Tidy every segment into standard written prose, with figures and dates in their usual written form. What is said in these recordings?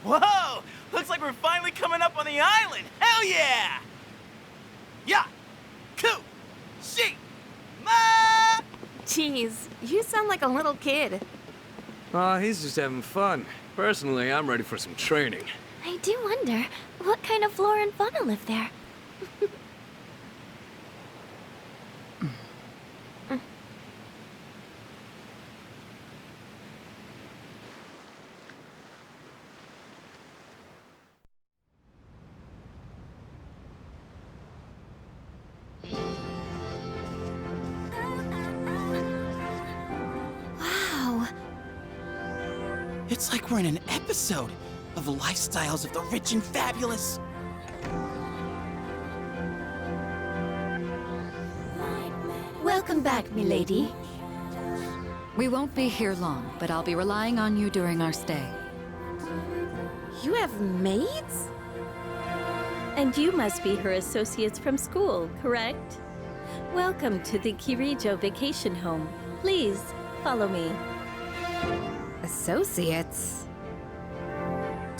Whoa! Looks like we're finally coming up on the island! Hell yeah! Yakushima! Jeez, you sound like a little kid. Aw, he's just having fun. Personally, I'm ready for some training. I do wonder, what kind of flora and fauna live there? Wow. It's like we're in an episode of Lifestyles of the Rich and Fabulous. Welcome back, milady. We won't be here long, but I'll be relying on you during our stay. You have maids? And you must be her associates from school, correct? Welcome to the Kirijo vacation home. Please, follow me. Associates?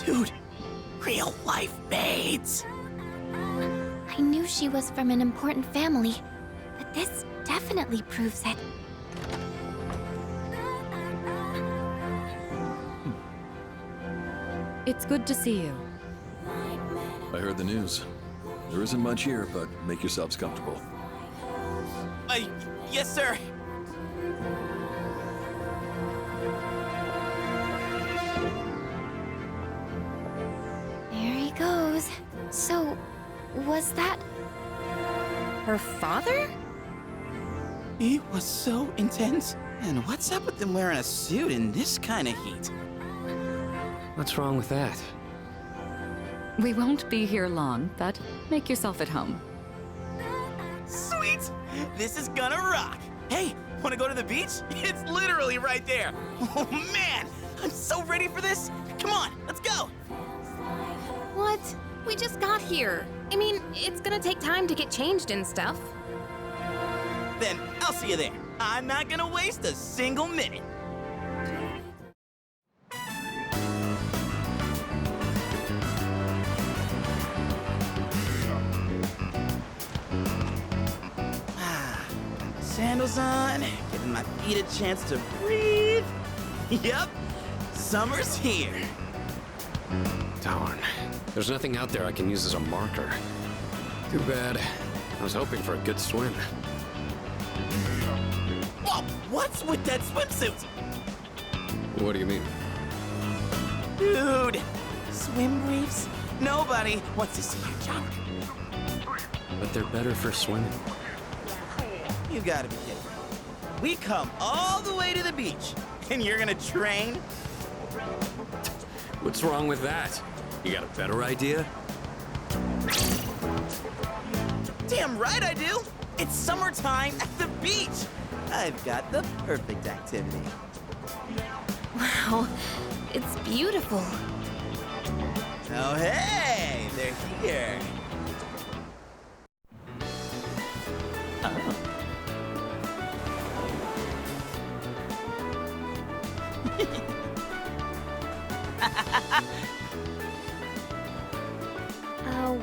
Dude, real life maids. I knew she was from an important family, but this definitely proves it. It's good to see you. I heard the news. There isn't much here, but make yourselves comfortable. Yes, sir. There he goes. So, was that... Her father? He was so intense. And what's up with them wearing a suit in this kind of heat? What's wrong with that? We won't be here long, but make yourself at home. Sweet! This is gonna rock! Hey, wanna go to the beach? It's literally right there! Oh man! I'm so ready for this! Come on, let's go! What? We just got here. I mean, it's gonna take time to get changed and stuff. Then I'll see you there. I'm not gonna waste a single minute. Sandals on, giving my feet a chance to breathe. Yep, summer's here. Darn. There's nothing out there I can use as a marker. Too bad. I was hoping for a good swim. Whoa, what's with that swimsuit? What do you mean? Dude, swim briefs? Nobody wants to see your junk. But they're better for swimming. You gotta be kidding me. We come all the way to the beach, and you're gonna train? What's wrong with that? You got a better idea? Damn right I do! It's summertime at the beach! I've got the perfect activity. Wow, it's beautiful. Oh hey, they're here.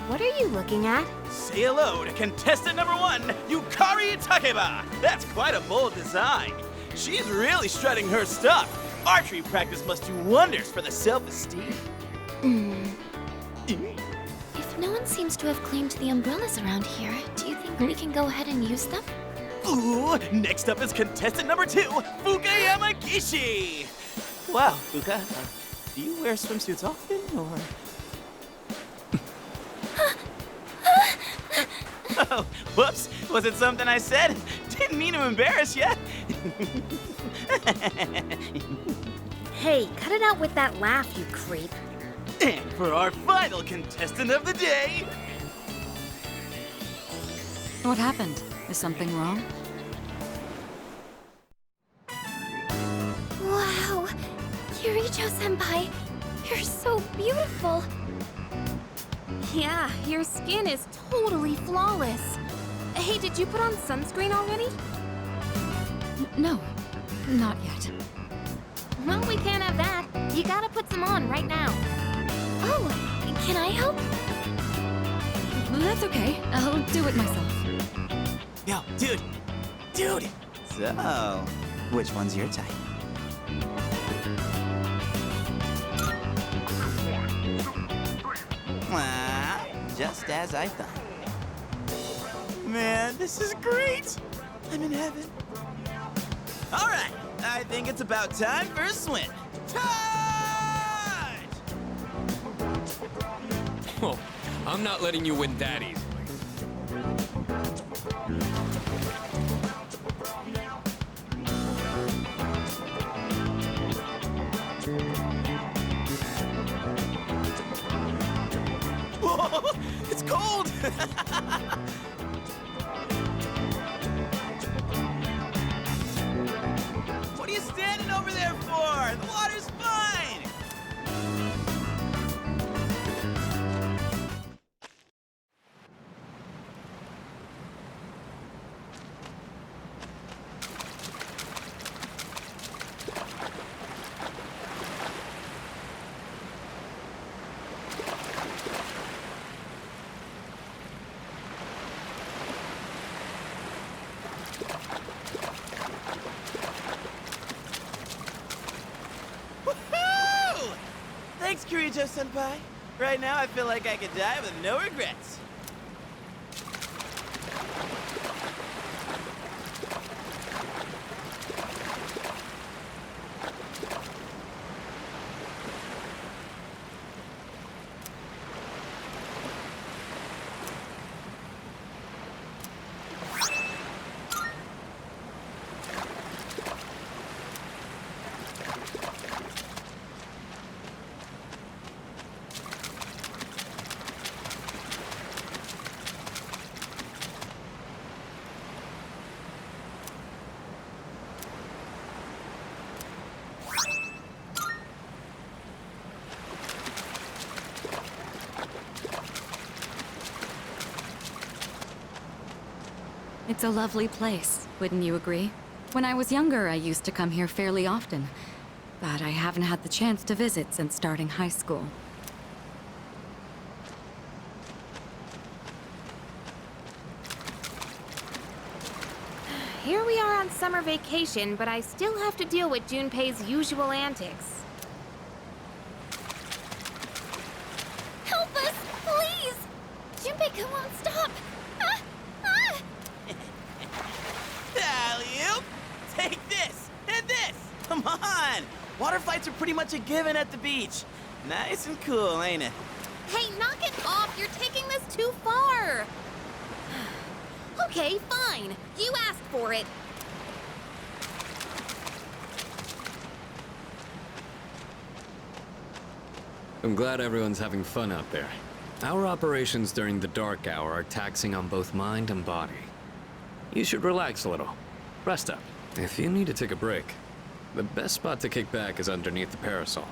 What are you looking at? Say hello to contestant number 1, Yukari Takeba. That's quite a bold design. She's really strutting her stuff. Archery practice must do wonders for the self-esteem. If no one seems to have claimed the umbrellas around here, do you think we can go ahead and use them? Ooh, next up is contestant number 2, Fuka Yamagishi. Wow, Fuka, do you wear swimsuits often, or...? Oh, whoops. Was it something I said? Didn't mean to embarrass you. Hey, cut it out with that laugh, you creep. And for our final contestant of the day... What happened? Is something wrong? Wow! Kirijo-senpai, you're so beautiful! Yeah, your skin is totally flawless. Hey, did you put on sunscreen already? No, not yet. Well, we can't have that. You gotta put some on right now. Oh, can I help? That's okay. I'll do it myself. Yo, dude! Dude! So, which one's your type? Ah, just as I thought. Man, this is great! I'm in heaven. All right, I think it's about time for a swim. Tide! Oh, I'm not letting you win that easily. Whoa, it's cold! What are you standing over there for? The water's fine! Woohoo! Thanks, Kirijo-senpai. Right now, I feel like I could die with no regrets. It's a lovely place, wouldn't you agree? When I was younger, I used to come here fairly often, but I haven't had the chance to visit since starting high school. Here we are on summer vacation, but I still have to deal with Junpei's usual antics. Help us, please! Junpei won't stop! Ah! Ah! Alley-oop! Take this! And this! Come on! Water fights are pretty much a given at the beach. Nice and cool, ain't it? Hey, knock it off! You're taking this too far! Okay, fine. You asked for it. I'm glad everyone's having fun out there. Our operations during the dark hour are taxing on both mind and body. You should relax a little. Rest up. If you need to take a break, the best spot to kick back is underneath the parasol.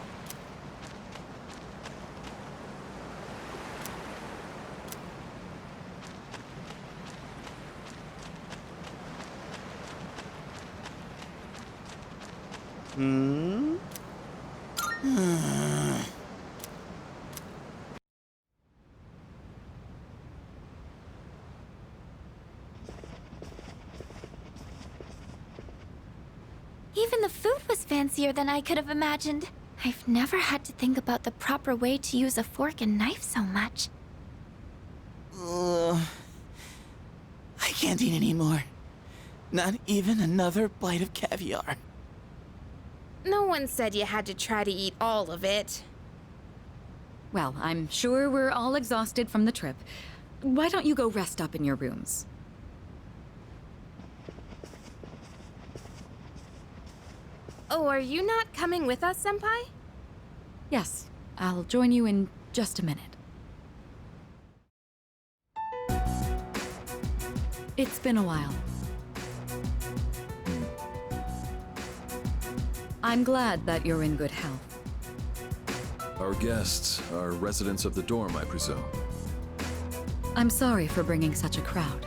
Even the food was fancier than I could have imagined. I've never had to think about the proper way to use a fork and knife so much. I can't eat anymore. Not even another bite of caviar. No one said you had to try to eat all of it. Well, I'm sure we're all exhausted from the trip. Why don't you go rest up in your rooms? Oh, are you not coming with us, Senpai? Yes, I'll join you in just a minute. It's been a while. I'm glad that you're in good health. Our guests are residents of the dorm, I presume. I'm sorry for bringing such a crowd.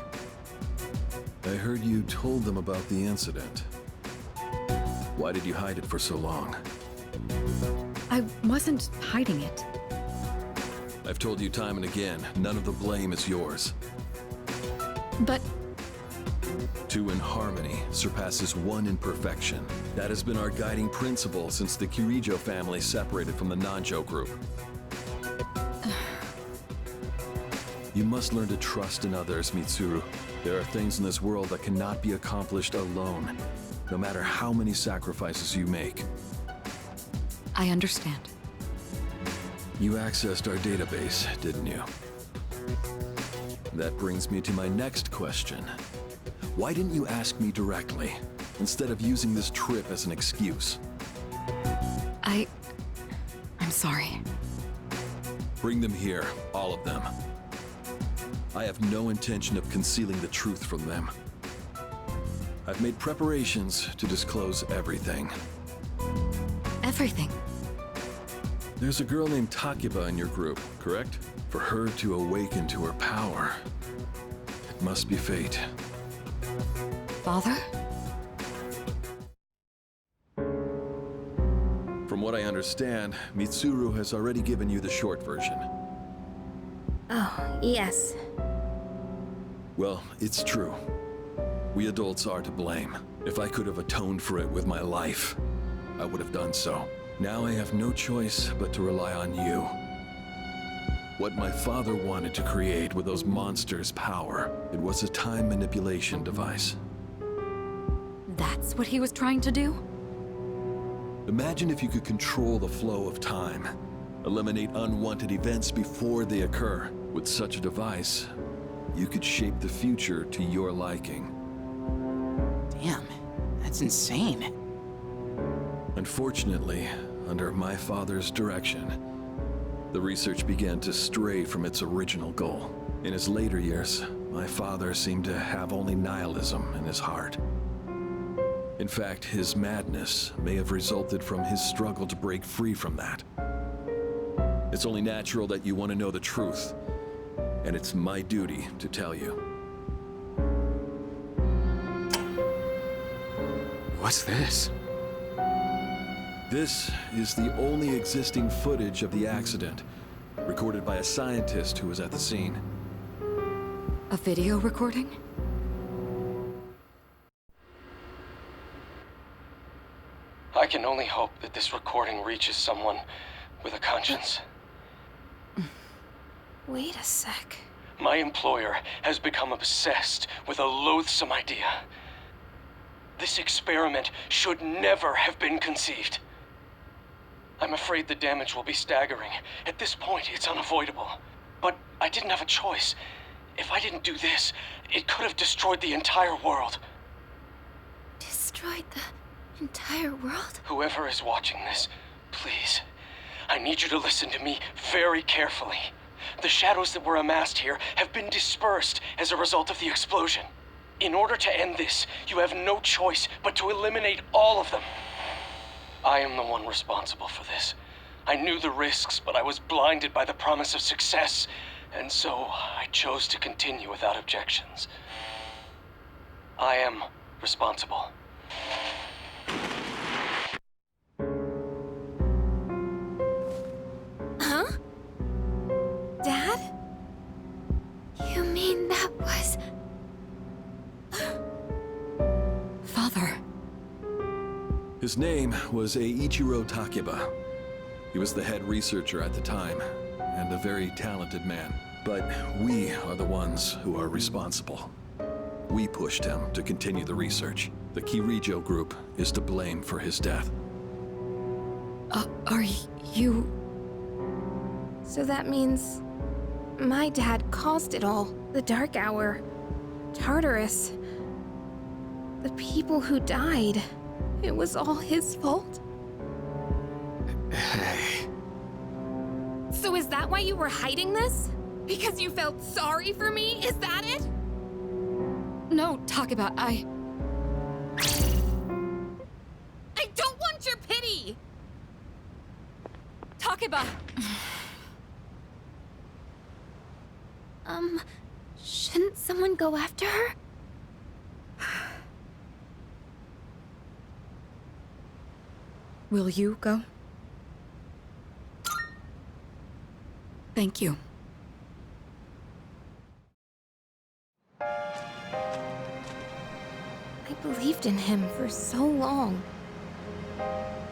I heard you told them about the incident. Why did you hide it for so long? I wasn't hiding it. I've told you time and again, none of the blame is yours. But Two in harmony surpasses one in perfection. That has been our guiding principle since the Kirijo family separated from the Nanjo group. You must learn to trust in others, Mitsuru. There are things in this world that cannot be accomplished alone, no matter how many sacrifices you make. I understand. You accessed our database, didn't you? That brings me to my next question. Why didn't you ask me directly, instead of using this trip as an excuse? I'm sorry. Bring them here, all of them. I have no intention of concealing the truth from them. I've made preparations to disclose everything. Everything. There's a girl named Takiba in your group, correct? For her to awaken to her power, it must be fate. Father? From what I understand, Mitsuru has already given you the short version. oh, yes. Well, it's true. We adults are to blame. If I could have atoned for it with my life, I would have done so. Now I have no choice but to rely on you. What my father wanted to create with those monsters' power, it was a time manipulation device. That's what he was trying to do? Imagine if you could control the flow of time, eliminate unwanted events before they occur. With such a device, you could shape the future to your liking. Damn, that's insane. Unfortunately, under my father's direction, the research began to stray from its original goal. In his later years, my father seemed to have only nihilism in his heart. In fact, his madness may have resulted from his struggle to break free from that. It's only natural that you want to know the truth, and it's my duty to tell you. What's this? This is the only existing footage of the accident, recorded by a scientist who was at the scene. A video recording? I can only hope that this recording reaches someone with a conscience. Wait a sec. My employer has become obsessed with a loathsome idea. This experiment should never have been conceived. I'm afraid the damage will be staggering. At this point, it's unavoidable. But I didn't have a choice. If I didn't do this, it could have destroyed the entire world. Destroyed the entire world? Whoever is watching this, please, I need you to listen to me very carefully. The shadows that were amassed here have been dispersed as a result of the explosion. In order to end this, you have no choice but to eliminate all of them. I am the one responsible for this. I knew the risks, but I was blinded by the promise of success, and so I chose to continue without objections. I am responsible. Huh? Dad? You mean that was... Father. His name was Eiichiro Takiba. He was the head researcher at the time, and a very talented man. But we are the ones who are responsible. We pushed him to continue the research. The Kirijo group is to blame for his death. Are you... So that means my dad caused it all. The Dark Hour, Tartarus, the people who died. It was all his fault. Hey. So is that why you were hiding this? Because you felt sorry for me? Is that it? No, Takiba, I don't want your pity! Takiba! Shouldn't someone go after her? Will you go? Thank you. I believed in him for so long.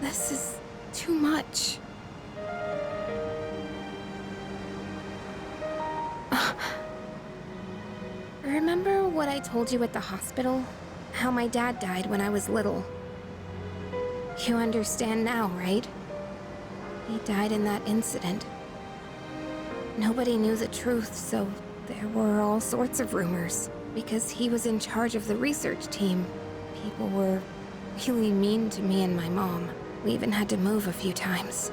This is too much. Remember what I told you at the hospital? How my dad died when I was little. You understand now, right? He died in that incident. Nobody knew the truth, so there were all sorts of rumors. Because he was in charge of the research team, people were really mean to me and my mom. We even had to move a few times.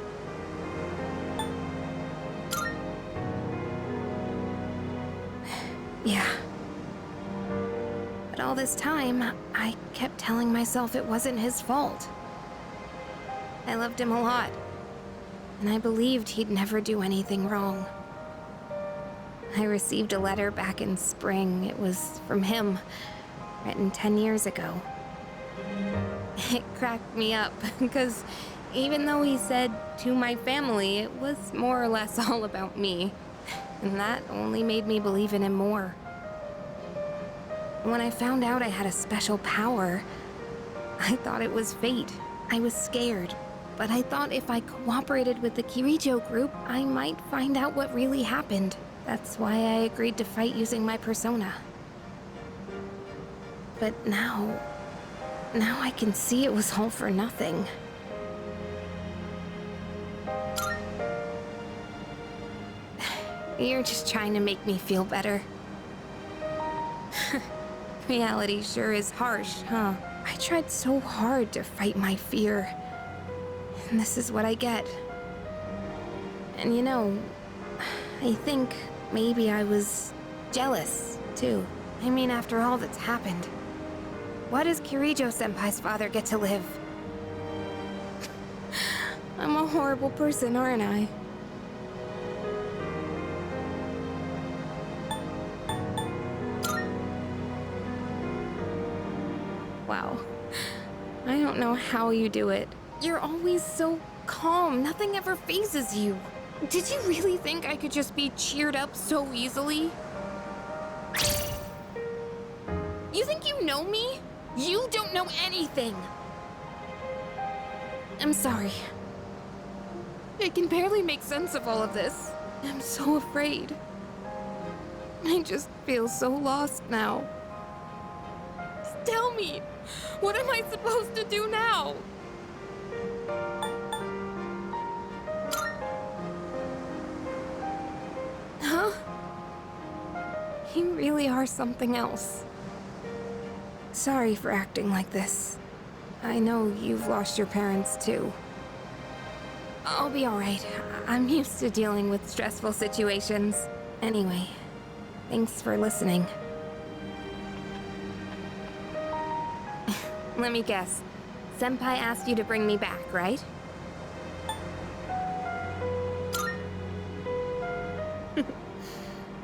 Yeah. But all this time, I kept telling myself it wasn't his fault. I loved him a lot, and I believed he'd never do anything wrong. I received a letter back in spring. It was from him, written 10 years ago. It cracked me up, because even though he said to my family, it was more or less all about me. And that only made me believe in him more. When I found out I had a special power, I thought it was fate. I was scared, but I thought if I cooperated with the Kirijo group, I might find out what really happened. That's why I agreed to fight using my persona. But now I can see it was all for nothing. You're just trying to make me feel better. Reality sure is harsh, huh? I tried so hard to fight my fear. And this is what I get. And you know, I think maybe I was jealous, too. I mean, after all that's happened. Why does Kirijo-senpai's father get to live? I'm a horrible person, aren't I? Wow. I don't know how you do it. You're always so calm. Nothing ever phases you. Did you really think I could just be cheered up so easily? You think you know me? You don't know anything. I'm sorry. I can barely make sense of all of this. I'm so afraid. I just feel so lost now. Just tell me, what am I supposed to do now? Huh? You really are something else. Sorry for acting like this. I know you've lost your parents too. I'll be alright. I'm used to dealing with stressful situations. Anyway, thanks for listening. Let me guess. Senpai asked you to bring me back, right?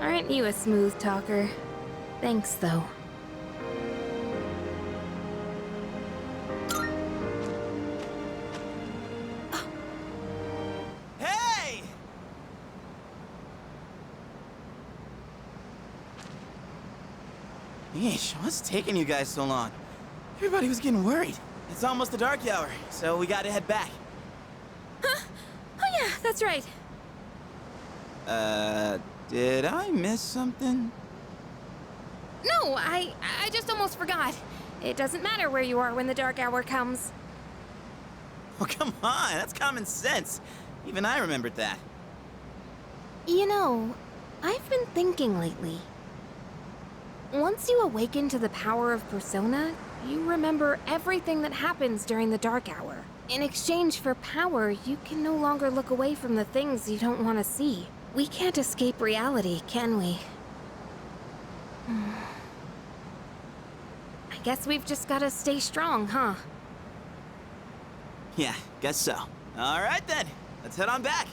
Aren't you a smooth talker? Thanks, though. Hey! Yeesh, what's taking you guys so long? Everybody was getting worried. It's almost the dark hour, so we gotta head back. Huh? Oh yeah, that's right. Did I miss something? No, I just almost forgot. It doesn't matter where you are when the dark hour comes. Oh, come on, that's common sense. Even I remembered that. You know, I've been thinking lately. Once you awaken to the power of Persona, you remember everything that happens during the dark hour. In exchange for power, you can no longer look away from the things you don't want to see. We can't escape reality, can we? I guess we've just gotta stay strong, huh? Yeah, guess so. All right then, let's head on back.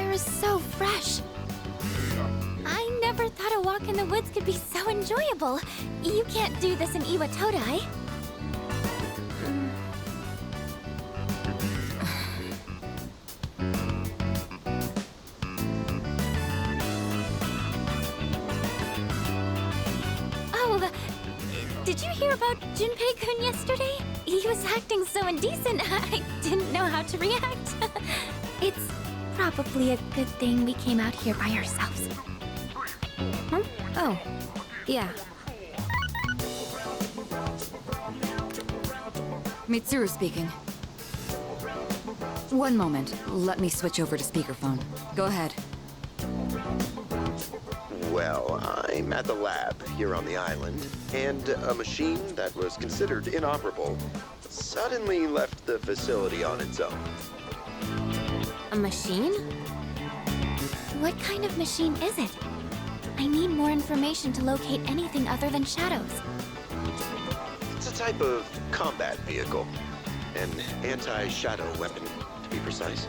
air is so fresh. I never thought a walk in the woods could be so enjoyable. You can't do this in Iwatodai. Oh, did you hear about Junpei-kun yesterday? He was acting so indecent, I didn't know how to react. It's probably a good thing we came out here by ourselves. Huh? Oh, yeah. Mitsuru speaking. One moment. Let me switch over to speakerphone. Go ahead. Well, I'm at the lab here on the island, and a machine that was considered inoperable suddenly left the facility on its own. A machine? What kind of machine is it? I need more information to locate anything other than shadows. It's a type of combat vehicle. An anti-shadow weapon, to be precise.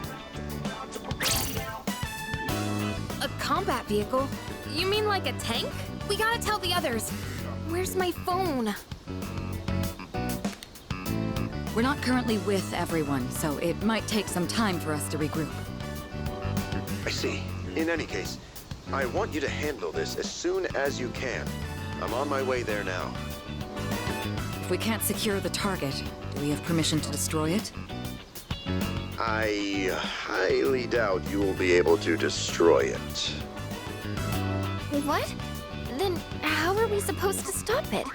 A combat vehicle? You mean like a tank? We gotta tell the others. Where's my phone? We're not currently with everyone, so it might take some time for us to regroup. I see. In any case, I want you to handle this as soon as you can. I'm on my way there now. If we can't secure the target, do we have permission to destroy it? I highly doubt you will be able to destroy it. What? Then how are we supposed to stop it?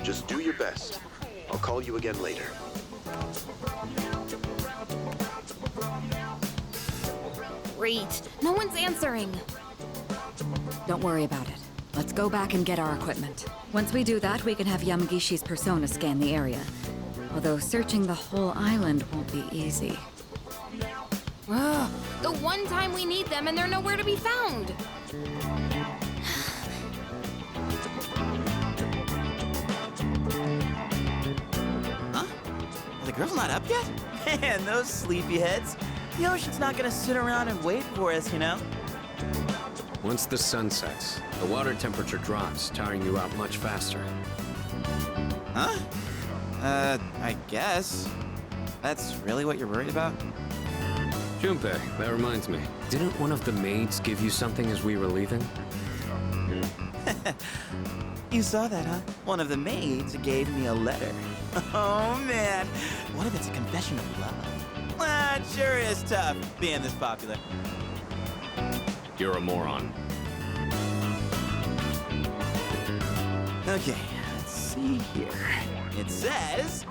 Just do your best. I'll call you again later. Great. No one's answering. Don't worry about it. Let's go back and get our equipment. Once we do that, we can have Yamagishi's persona scan the area. Although searching the whole island won't be easy. Ugh, the one time we need them and they're nowhere to be found. Huh? The girl's not up yet? Man, those sleepyheads. The ocean's not gonna sit around and wait for us, you know? Once the sun sets, the water temperature drops, tiring you out much faster. Huh? I guess. That's really what you're worried about? Junpei, that reminds me. Didn't one of the maids give you something as we were leaving? You saw that, huh? One of the maids gave me a letter. Oh, man. What if it's a confession of love? Ah, it sure is tough being this popular. You're a moron. Okay, let's see here. It says,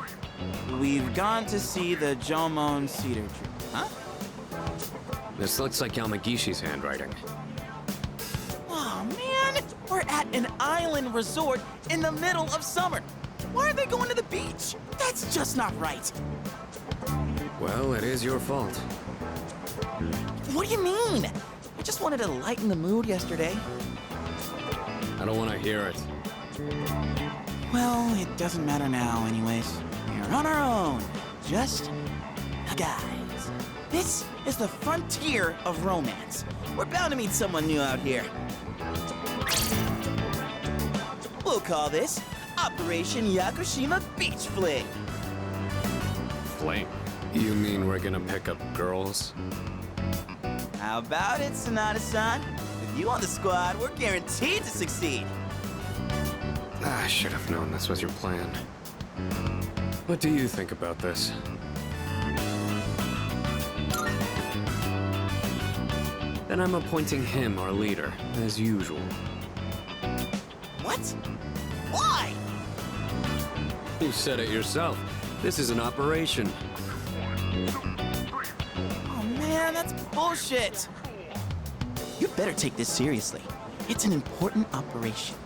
we've gone to see the Jomon cedar tree. Huh? This looks like Yamagishi's handwriting. Oh, man! We're at an island resort in the middle of summer. Why are they going to the beach? That's just not right. Well, it is your fault. What do you mean? I just wanted to lighten the mood yesterday. I don't want to hear it. Well, it doesn't matter now anyways. We're on our own. Just the guys. This is the frontier of romance. We're bound to meet someone new out here. We'll call this Operation Yakushima Beach Fling. Fling? You mean we're gonna pick up girls? How about it, Sonata-san? With you on the squad, we're guaranteed to succeed. I should have known this was your plan. What do you think about this? Then I'm appointing him our leader, as usual. What? Why? You said it yourself. This is an operation. Oh man, that's bullshit. You better take this seriously. It's an important operation.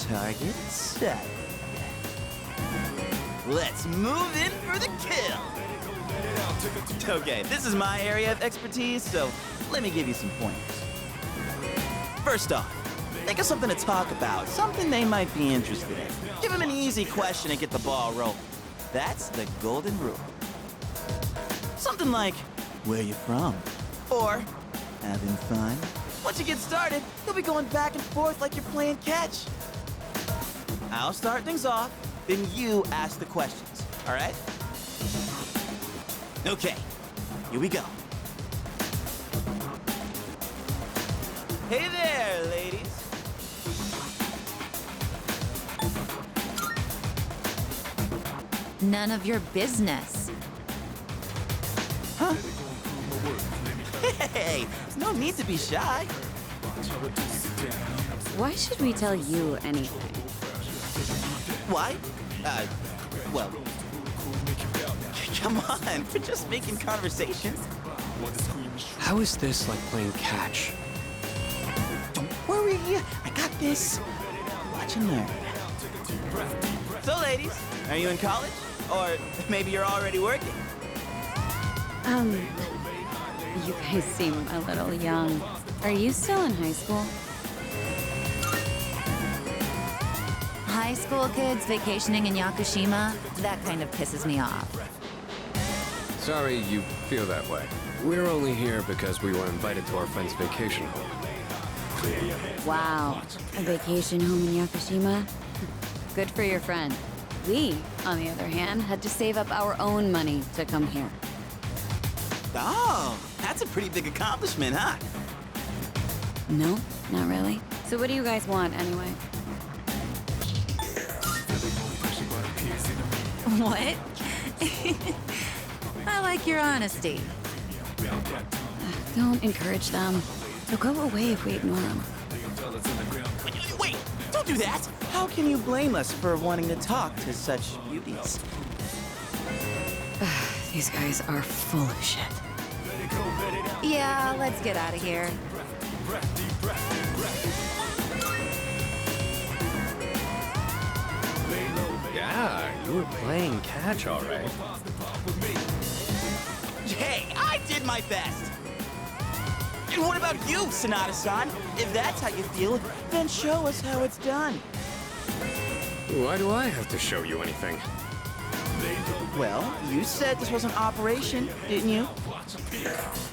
Target set. Let's move in for the kill. Okay, this is my area of expertise, so let me give you some pointers. First off, think of something to talk about, something they might be interested in. Give them an easy question and get the ball rolling. That's the golden rule. Something like, where you from? Or, having fun? Once you get started, you'll be going back and forth like you're playing catch. I'll start things off, then you ask the questions, all right? Okay, here we go. Hey there, ladies. None of your business. Huh? Hey, there's no need to be shy. Why should we tell you anything? Why? Well, come on, we're just making conversation. How is this like playing catch? Don't worry, I got this. Watch and learn. So, ladies, are you in college? Or maybe you're already working? You guys seem a little young. Are you still in high school? High school kids vacationing in Yakushima? That kind of pisses me off. Sorry you feel that way. We're only here because we were invited to our friend's vacation home. Wow, a vacation home in Yakushima? Good for your friend. We, on the other hand, had to save up our own money to come here. Oh, that's a pretty big accomplishment, huh? No, not really. So what do you guys want, anyway? What? I like your honesty. Don't encourage them. They'll go away if we ignore them. Wait, don't do that! How can you blame us for wanting to talk to such beauties? These guys are full of shit. Yeah, let's get out of here. Yeah, you were playing catch, all right. Hey, I did my best! And what about you, Sonata-san? If that's how you feel, then show us how it's done. Why do I have to show you anything? Well, you said this was an operation, didn't you?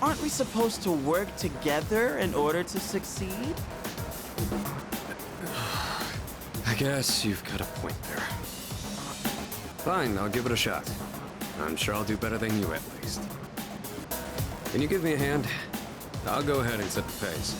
Aren't we supposed to work together in order to succeed? I guess you've got a point there. Fine, I'll give it a shot. I'm sure I'll do better than you at least. Can you give me a hand? I'll go ahead and set the pace.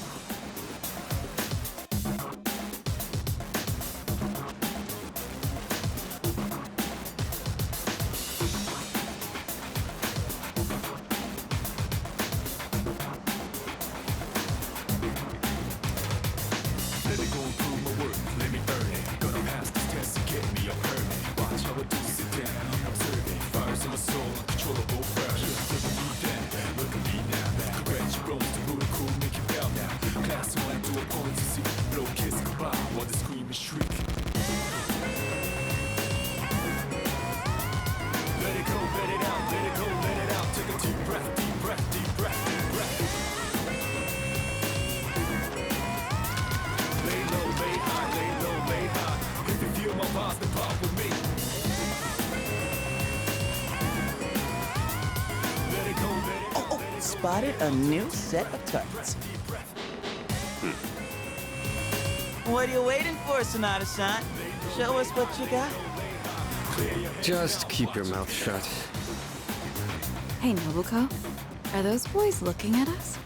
Spotted a new set of targets. What are you waiting for, Sonata-san? Show us what you got. Just keep your mouth shut. Hey, Nobuko, are those boys looking at us?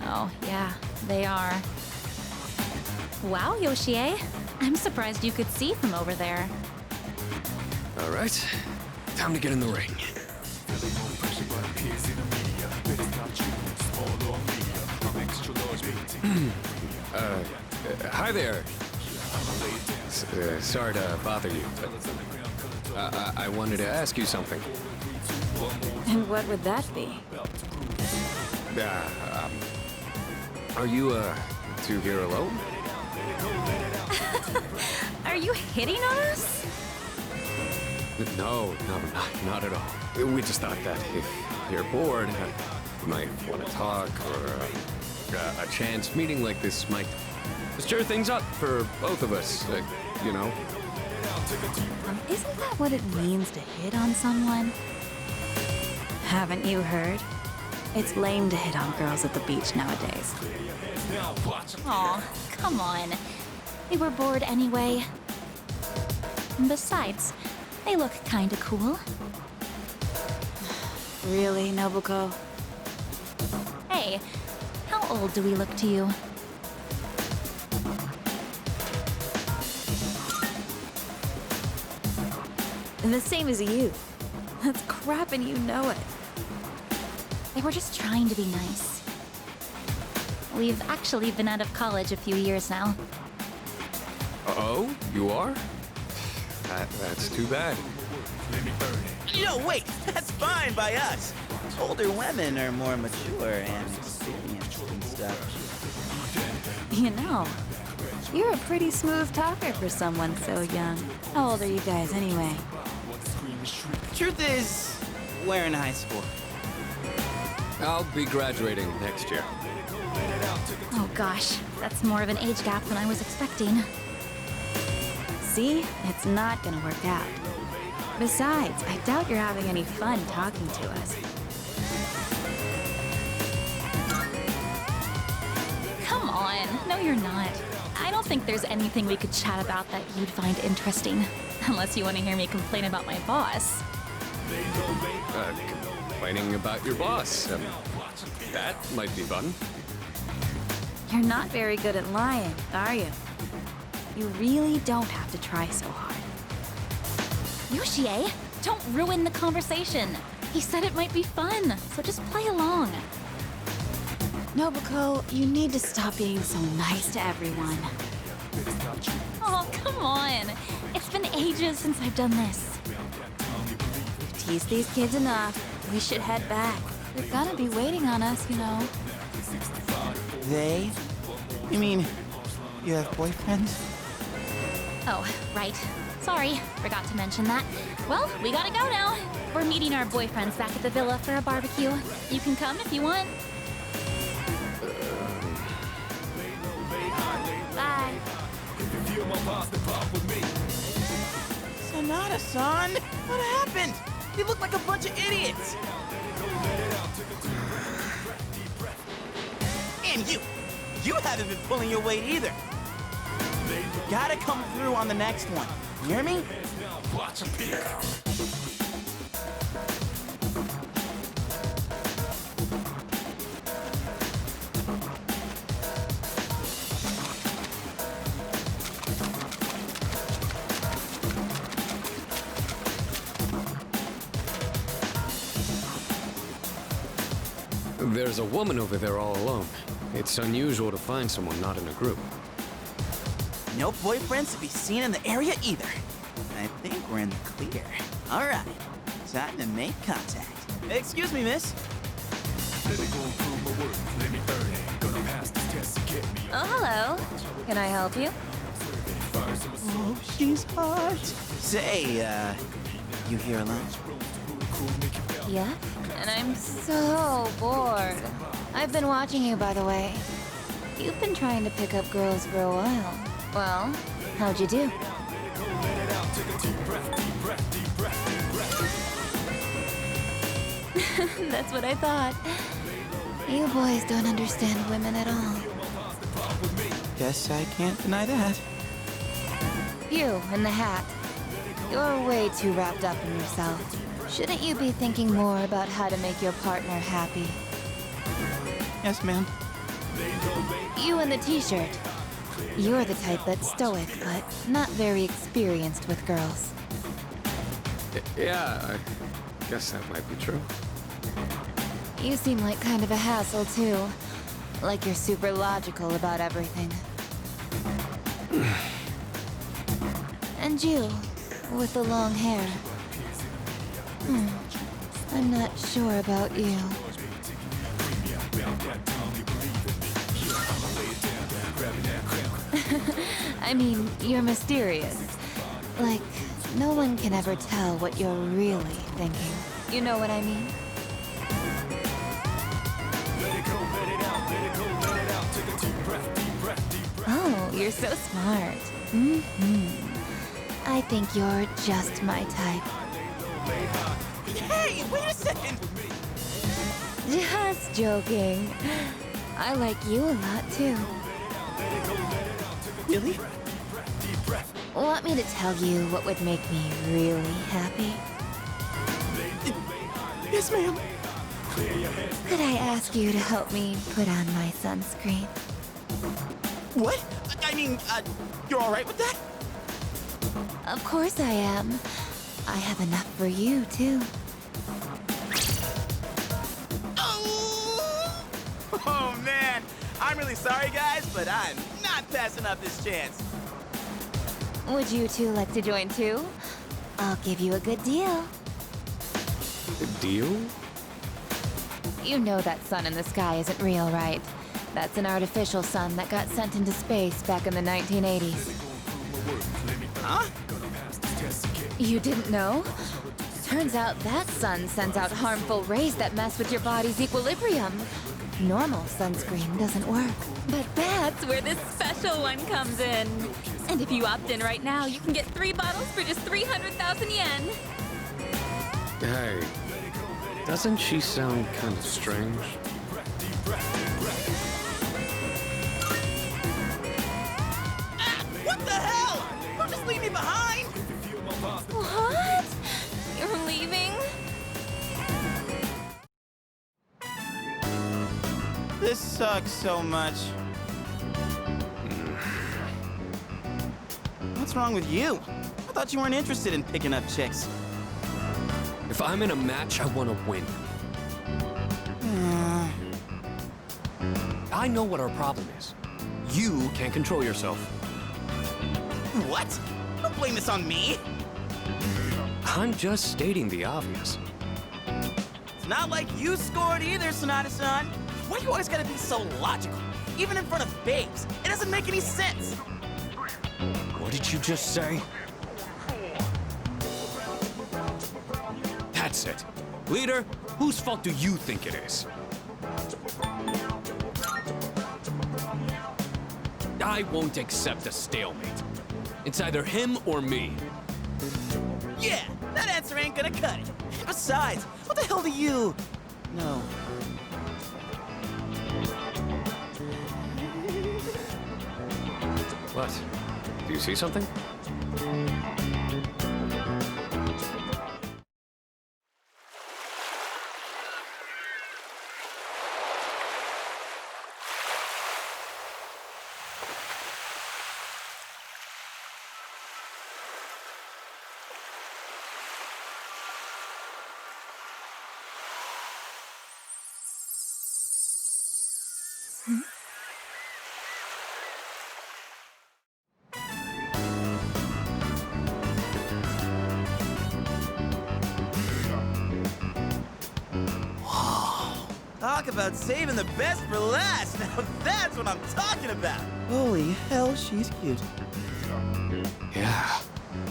Oh, yeah, they are. Wow, Yoshie. I'm surprised you could see from over there. All right, time to get in the ring. Hi there. Sorry to bother you, but I wanted to ask you something. And what would that be? Are you, two here alone? you hitting on us? No, not at all. We just thought that if you're bored, you might want to talk, or a chance meeting like this might stir things up for both of us, you know? Isn't that what it means to hit on someone? Haven't you heard? It's lame to hit on girls at the beach nowadays. Aw, come on. They were bored anyway. Besides, they look kinda cool. Really, Nobuko? Hey, how old do we look to you? The same as you. That's crap and you know it. They were just trying to be nice. We've actually been out of college a few years now. Oh, you are? That's too bad. Yo, wait, that's fine by us. Older women are more mature and experienced and stuff. You know, you're a pretty smooth talker for someone so young. How old are you guys anyway? Truth is, we're in high school. I'll be graduating next year. Oh gosh, that's more of an age gap than I was expecting. See? It's not gonna work out. Besides, I doubt you're having any fun talking to us. Come on, no you're not. I don't think there's anything we could chat about that you'd find interesting. Unless you want to hear me complain about my boss. Complaining about your boss. That might be fun. You're not very good at lying, are you? You really don't have to try so hard. Yoshie, don't ruin the conversation. He said it might be fun, so just play along. Nobuko, you need to stop being so nice to everyone. Oh, come on. It's been ages since I've done this. We've teased these kids enough. We should head back. They're gonna be waiting on us, you know. They? You mean, you have boyfriends? Oh, right. Sorry, forgot to mention that. Well, we gotta go now. We're meeting our boyfriends back at the villa for a barbecue. You can come if you want. Bye. Sonata-san, what happened? You look like a bunch of idiots. And you haven't been pulling your weight either. You gotta come through on the next one. You hear me? There's a woman over there all alone. It's unusual to find someone not in a group. No boyfriends to be seen in the area either. I think we're in the clear. All right, time to make contact. Excuse me, miss. Oh, hello. Can I help you? Oh, she's hot. Say, you here alone? Yeah? And I'm so bored. I've been watching you, by the way. You've been trying to pick up girls for a while. Well, how'd you do? That's what I thought. You boys don't understand women at all. Guess I can't deny that. You in the hat. You're way too wrapped up in yourself. Shouldn't you be thinking more about how to make your partner happy? Yes, ma'am. You in the t-shirt. You're the type that's stoic, but not very experienced with girls. Yeah, I guess that might be true. You seem like kind of a hassle, too. Like you're super logical about everything. And you, with the long hair. I'm not sure about you. I mean, you're mysterious. Like, no one can ever tell what you're really thinking. You know what I mean? Oh, you're so smart. I think you're just my type. Hey, wait a second! Just joking. I like you a lot, too. Really? Want me to tell you what would make me really happy? Yes, ma'am. Could I ask you to help me put on my sunscreen? What? I mean, you're all right with that? Of course I am. I have enough for you, too. Oh, man. I'm really sorry, guys, but I'm not passing up this chance. Would you two like to join, too? I'll give you a good deal. Good deal? You know that sun in the sky isn't real, right? That's an artificial sun that got sent into space back in the 1980s. Huh? You didn't know? Turns out that sun sends out harmful rays that mess with your body's equilibrium. Normal sunscreen doesn't work. But that's where this special one comes in. And if you opt in right now, you can get 3 bottles for just 300,000 yen. Hey, doesn't she sound kind of strange? What the hell? Don't just leave me behind! What? You're leaving? This sucks so much. What's wrong with you? I thought you weren't interested in picking up chicks. If I'm in a match, I want to win. I know what our problem is. You can't control yourself. What? Don't blame this on me. I'm just stating the obvious. It's not like you scored either, Sonata-san. Why do you always gotta be so logical? Even in front of babes. It doesn't make any sense. What did you just say? That's it. Leader, whose fault do you think it is? I won't accept a stalemate. It's either him or me. Yeah, that answer ain't gonna cut it. Besides, what the hell do you know? What? Do you see something? Talk about saving the best for last. Now that's what I'm talking about. Holy hell, she's cute. Yeah,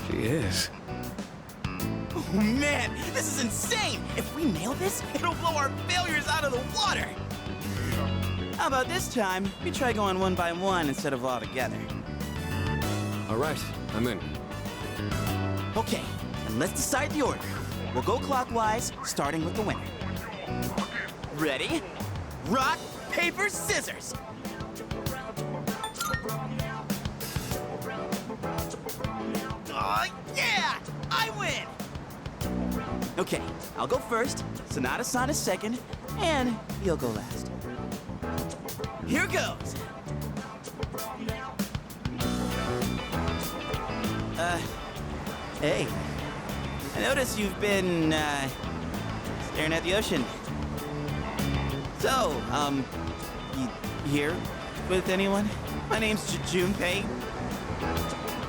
she is. Oh man, this is insane. If we nail this, it'll blow our failures out of the water. How about this time, we try going one by one instead of all together? All right, I'm in. Okay, and let's decide the order. We'll go clockwise, starting with the winner. Ready? Rock, paper, scissors! Oh, yeah! I win! Okay, I'll go first, Sonata-san is second, and you'll go last. Here goes! Hey. I notice you've been, staring at the ocean. So, you here with anyone? My name's Junpei.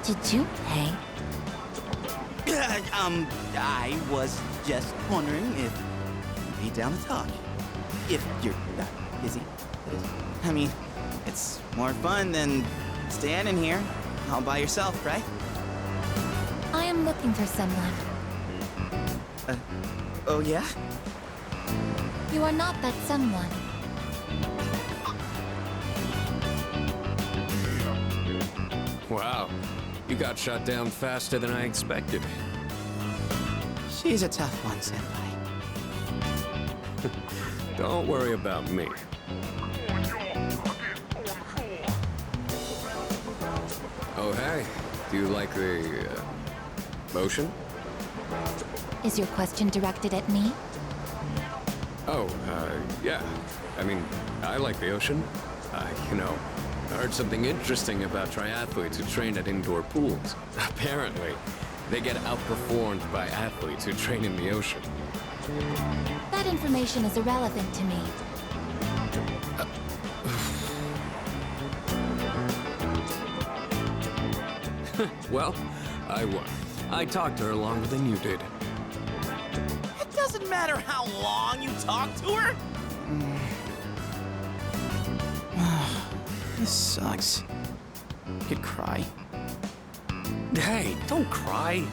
Junpei? I was just wondering if you'd be down to talk. If you're not busy, that is. I mean, it's more fun than standing here, all by yourself, right? I am looking for someone. Oh yeah? You are not that someone. Wow, you got shot down faster than I expected. She's a tough one, Senpai. Don't worry about me. Oh, hey. Do you like the, ocean? Is your question directed at me? Oh, yeah. I mean, I like the ocean. You know, I heard something interesting about triathletes who train at indoor pools. Apparently, they get outperformed by athletes who train in the ocean. That information is irrelevant to me. Well, I won. I talked to her longer than you did. It doesn't matter how long you talk to her. This sucks. I could cry. Hey, don't cry.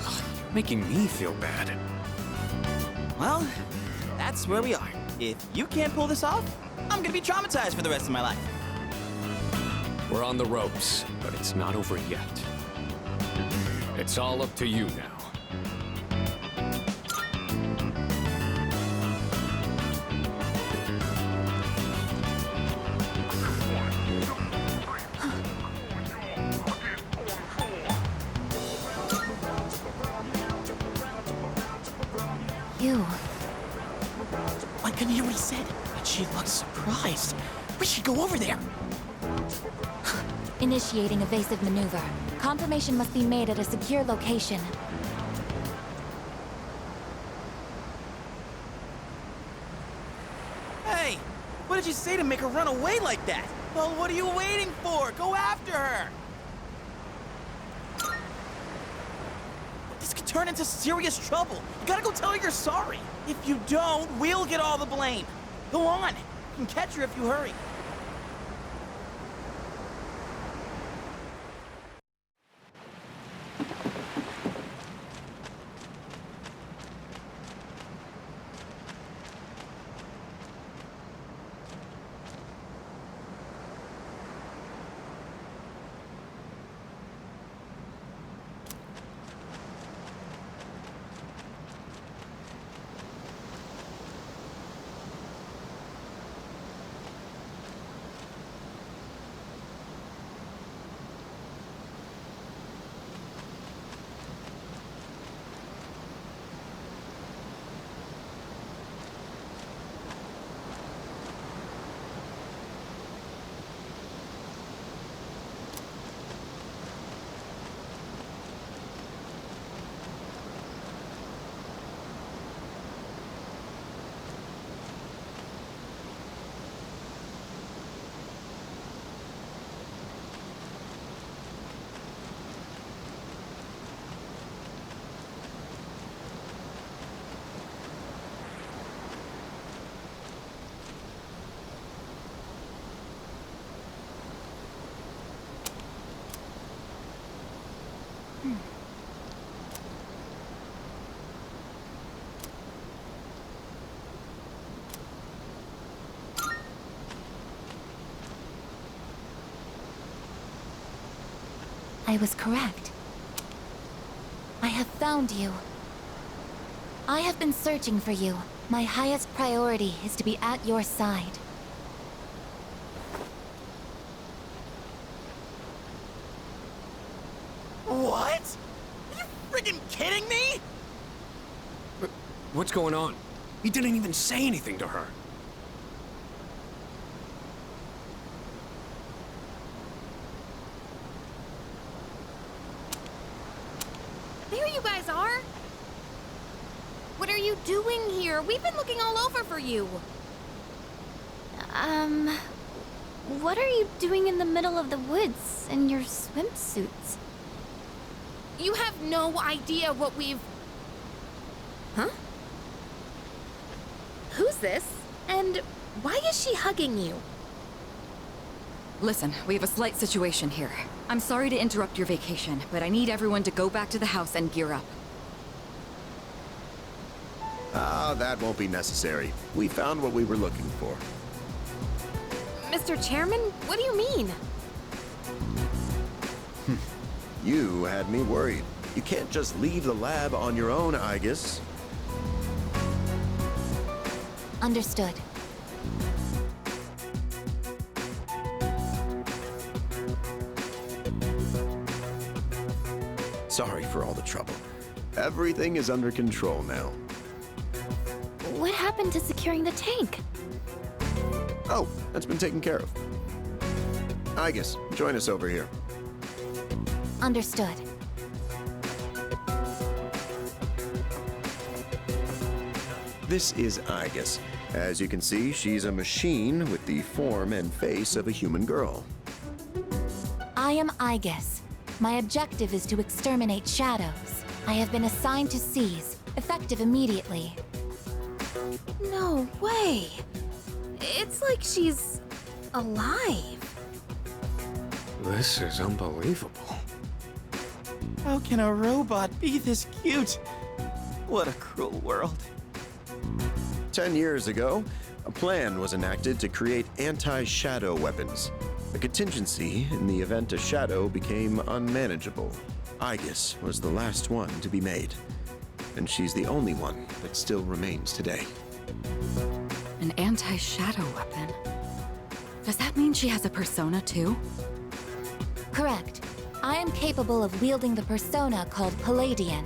Ugh, you're making me feel bad. Well, that's where we are. If you can't pull this off, I'm gonna be traumatized for the rest of my life. We're on the ropes, but it's not over yet. It's all up to you now. You. I couldn't hear what he said, but she looks surprised. We should go over there. Initiating evasive maneuver. Confirmation must be made at a secure location. Hey, what did you say to make her run away like that? Well, what are you waiting for? Go after her! This could turn into serious trouble. You gotta go tell her you're sorry. If you don't, we'll get all the blame. Go on. You can catch her if you hurry. I was correct. I have found you. I have been searching for you. My highest priority is to be at your side. What? Are you friggin' kidding me? What's going on? He didn't even say anything to her. There you guys are! What are you doing here? We've been looking all over for you. What are you doing in the middle of the woods in your swimsuits? You have no idea what we've... Huh? Who's this? And why is she hugging you? Listen, we have a slight situation here. I'm sorry to interrupt your vacation, but I need everyone to go back to the house and gear up. Ah, that won't be necessary. We found what we were looking for. Mr. Chairman, what do you mean? You had me worried. You can't just leave the lab on your own, I guess. Understood. Sorry for all the trouble. Everything is under control now. What happened to securing the tank? Oh, that's been taken care of. Igus, join us over here. Understood. This is Igus. As you can see, she's a machine with the form and face of a human girl. I am Igus. My objective is to exterminate shadows. I have been assigned to seize, effective immediately. No way. It's like she's alive. This is unbelievable. How can a robot be this cute? What a cruel world. 10 years ago, a plan was enacted to create anti-shadow weapons. A contingency in the event a shadow became unmanageable. Igus was the last one to be made. And she's the only one that still remains today. An anti-shadow weapon? Does that mean she has a persona too? Correct. I am capable of wielding the persona called Palladian.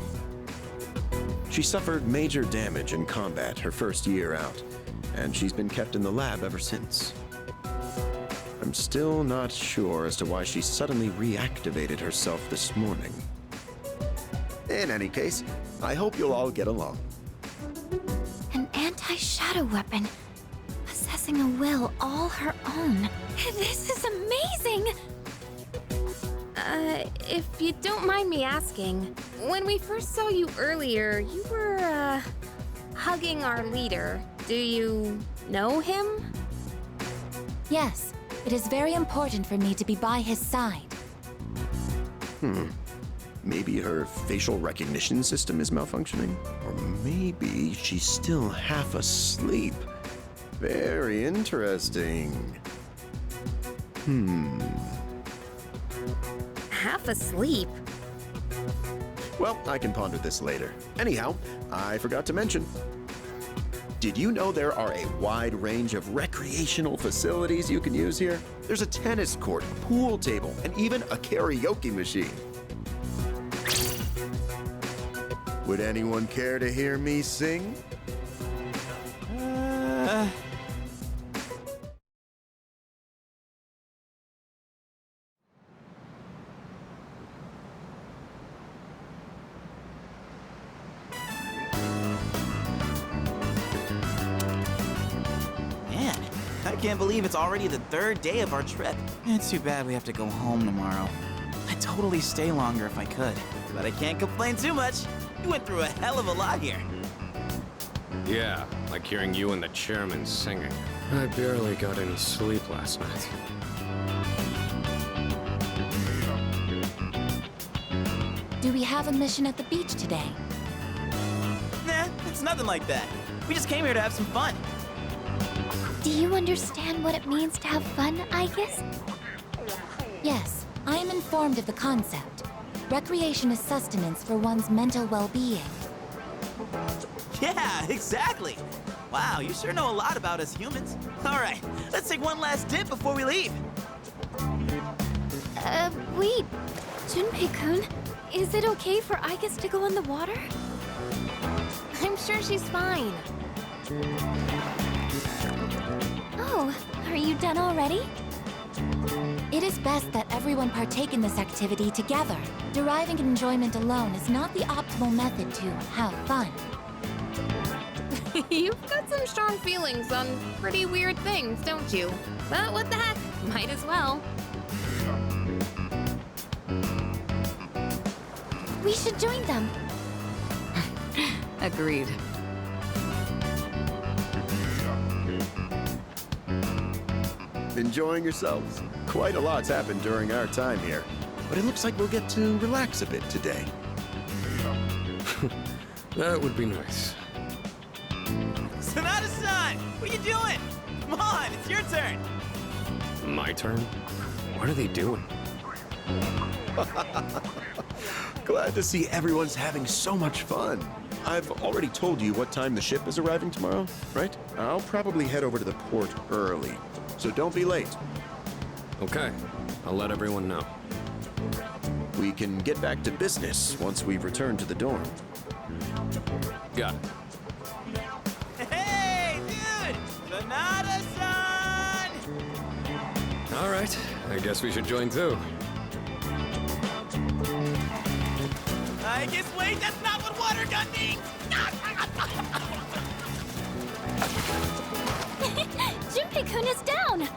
She suffered major damage in combat her first year out, and she's been kept in the lab ever since. I'm still not sure as to why she suddenly reactivated herself this morning. In any case, I hope you'll all get along. An anti-shadow weapon, possessing a will all her own. This is amazing! If you don't mind me asking, when we first saw you earlier, you were, hugging our leader. Do you know him? Yes, it is very important for me to be by his side. Maybe her facial recognition system is malfunctioning? Or maybe she's still half asleep. Very interesting. Half asleep? Well, I can ponder this later. Anyhow, I forgot to mention. Did you know there are a wide range of recreational facilities you can use here? There's a tennis court, a pool table, and even a karaoke machine. Would anyone care to hear me sing? Man, I can't believe it's already the third day of our trip. It's too bad we have to go home tomorrow. I'd totally stay longer if I could, but I can't complain too much. You went through a hell of a lot here. Yeah, like hearing you and the chairman singing. I barely got any sleep last night. Do we have a mission at the beach today? Nah, it's nothing like that. We just came here to have some fun. Do you understand what it means to have fun, Igus? Yes, I am informed of the concept. Recreation is sustenance for one's mental well-being. Yeah, exactly. Wow, you sure know a lot about us humans. All right, let's take one last dip before we leave. Wait. Junpei-kun, is it okay for Igus to go in the water? I'm sure she's fine. Oh, are you done already? It is best that everyone partake in this activity together. Deriving enjoyment alone is not the optimal method to have fun. You've got some strong feelings on pretty weird things, don't you? But what the heck, might as well. We should join them. Agreed. Enjoying yourselves? Quite a lot's happened during our time here, but it looks like we'll get to relax a bit today. That would be nice. Sonata-san! What are you doing? Come on, it's your turn! My turn? What are they doing? Glad to see everyone's having so much fun. I've already told you what time the ship is arriving tomorrow, right? I'll probably head over to the port early, so don't be late. Okay, I'll let everyone know. We can get back to business once we've returned to the dorm. Got it. Hey, dude! Sonata-san! All right, I guess we should join too. I guess, wait, that's not what water gun means! Junpei-kun is down!